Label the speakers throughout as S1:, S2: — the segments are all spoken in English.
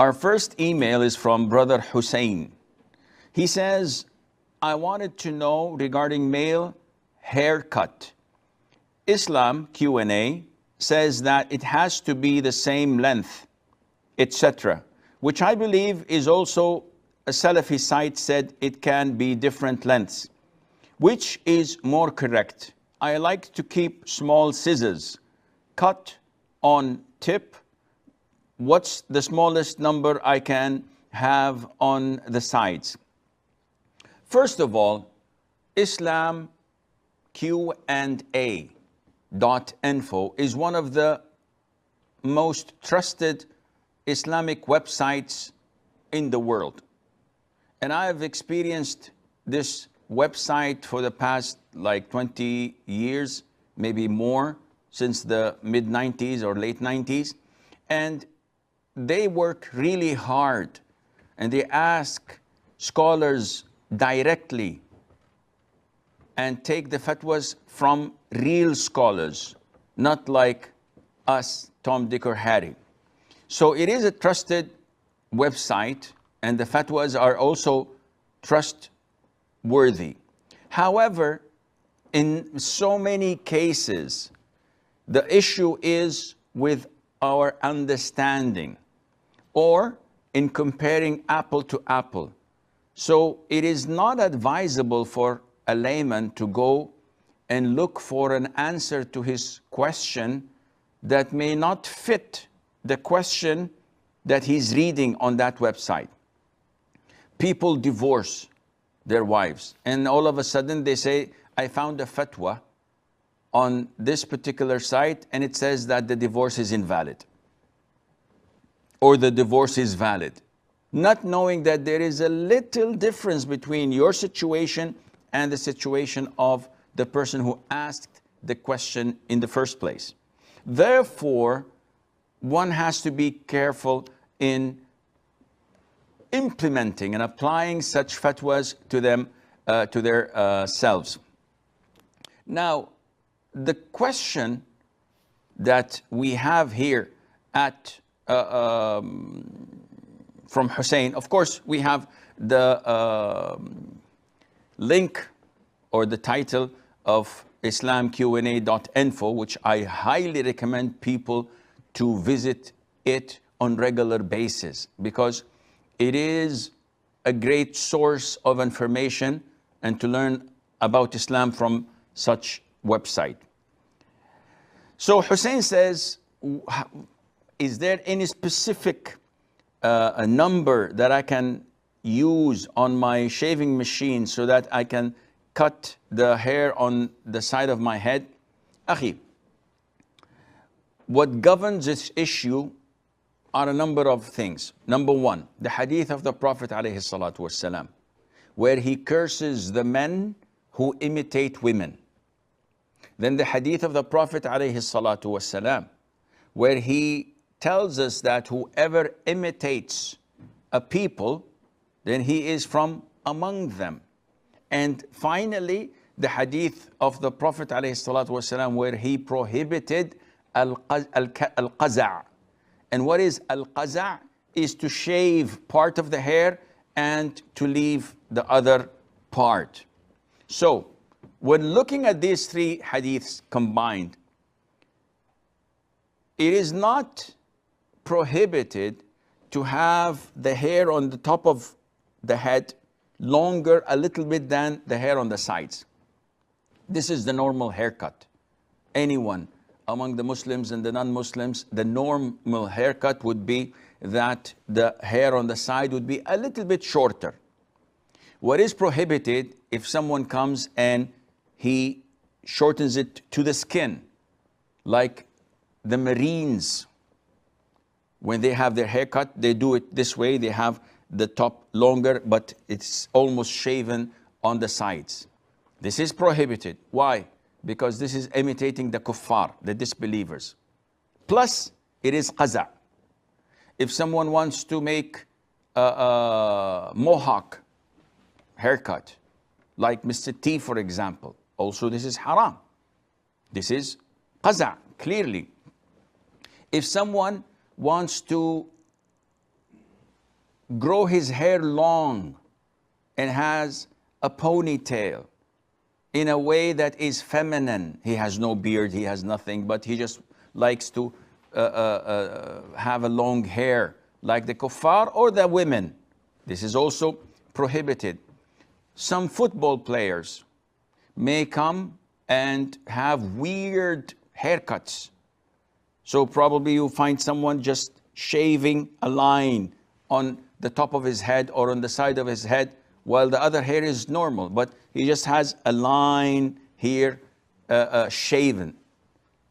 S1: Our first email is from Brother Hussein. He says, I wanted to know regarding male haircut. Islam Q&A says that it has to be the same length, etc., which I believe is also a Salafi site said it can be different lengths. Which is more correct? I like to keep small scissors, cut on tip. What's the smallest number I can have on the sides? First of all, Islam Q&A.info is one of the most trusted Islamic websites in the world. And I have experienced this website for the past like 20 years, maybe more, since the mid-90s or late 90s. And they work really hard and they ask scholars directly and take the fatwas from real scholars, not like us, Tom, Dick, or Harry. So it is a trusted website and the fatwas are also trustworthy. However, in so many cases, the issue is with our understanding or in comparing apple to apple. So it is not advisable for a layman to go and look for an answer to his question that may not fit the question that he's reading on that website. People divorce their wives and all of a sudden they say, I found a fatwa on this particular site and it says that the divorce is invalid or the divorce is valid, not knowing that there is a little difference between your situation and the situation of the person who asked the question in the first place. Therefore, one has to be careful in implementing and applying such fatwas to them, to their selves. Now, the question that we have here at from Hussein, of course, we have the link or the title of islamqa.info, which I highly recommend people to visit it on regular basis because it is a great source of information and to learn about Islam from such website. So Hussein says, is there any specific a number that I can use on my shaving machine so that I can cut the hair on the side of my head? Akhi, what governs this issue are a number of things. Number one, the hadith of the Prophet ﷺ, where he curses the men who imitate women. Then the hadith of the Prophet ﷺ, where he tells us that whoever imitates a people, then he is from among them. And finally, the hadith of the Prophet ﷺ, where he prohibited al-Qaza'. And what is al-Qaza'? Is to shave part of the hair and to leave the other part. So, when looking at these three hadiths combined, it is not prohibited to have the hair on the top of the head longer a little bit than the hair on the sides. This is the normal haircut. Anyone among the Muslims and the non-Muslims, the normal haircut would be that the hair on the side would be a little bit shorter. What is prohibited if someone comes and he shortens it to the skin, like the Marines, when they have their haircut, they do it this way. They have the top longer, but it's almost shaven on the sides. This is prohibited. Why? Because this is imitating the kuffar, the disbelievers. Plus, it is qaza'. If someone wants to make a mohawk haircut, like Mr. T, for example, also this is haram. This is qaza', clearly. If someone wants to grow his hair long and has a ponytail in a way that is feminine. He has no beard, he has nothing, but he just likes to have a long hair like the kuffar or the women. This is also prohibited. Some football players may come and have weird haircuts. So probably you find someone just shaving a line on the top of his head or on the side of his head while the other hair is normal, but he just has a line here shaven.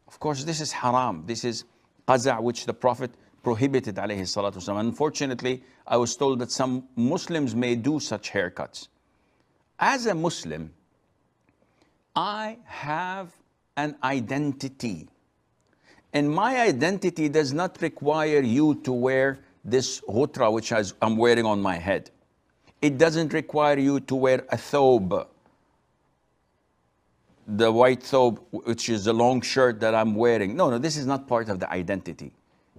S1: Of course, this is haram. This is Qaza, which the Prophet prohibited, alayhi salatu wasalam. Unfortunately, I was told that some Muslims may do such haircuts. As a Muslim, I have an identity. And my identity does not require you to wear this ghutra which I'm wearing on my head. It doesn't require you to wear a thobe, the white thobe, which is the long shirt that I'm wearing. No, this is not part of the identity.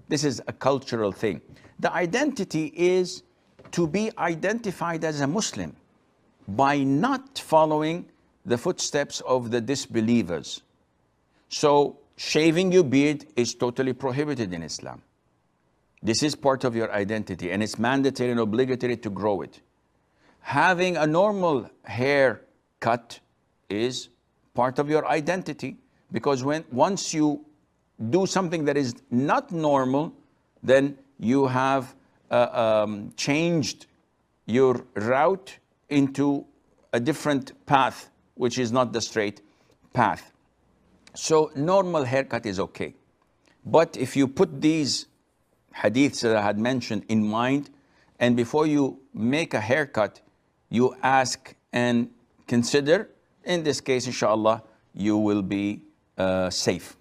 S1: This is a cultural thing. The identity is to be identified as a Muslim by not following the footsteps of the disbelievers. So shaving your beard is totally prohibited in Islam. This is part of your identity, and it's mandatory and obligatory to grow it. Having a normal haircut is part of your identity, because once you do something that is not normal, then you have changed your route into a different path, which is not the straight path. So normal haircut is okay. But if you put these hadiths that I had mentioned in mind, and before you make a haircut, you ask and consider, in this case, inshallah, you will be safe.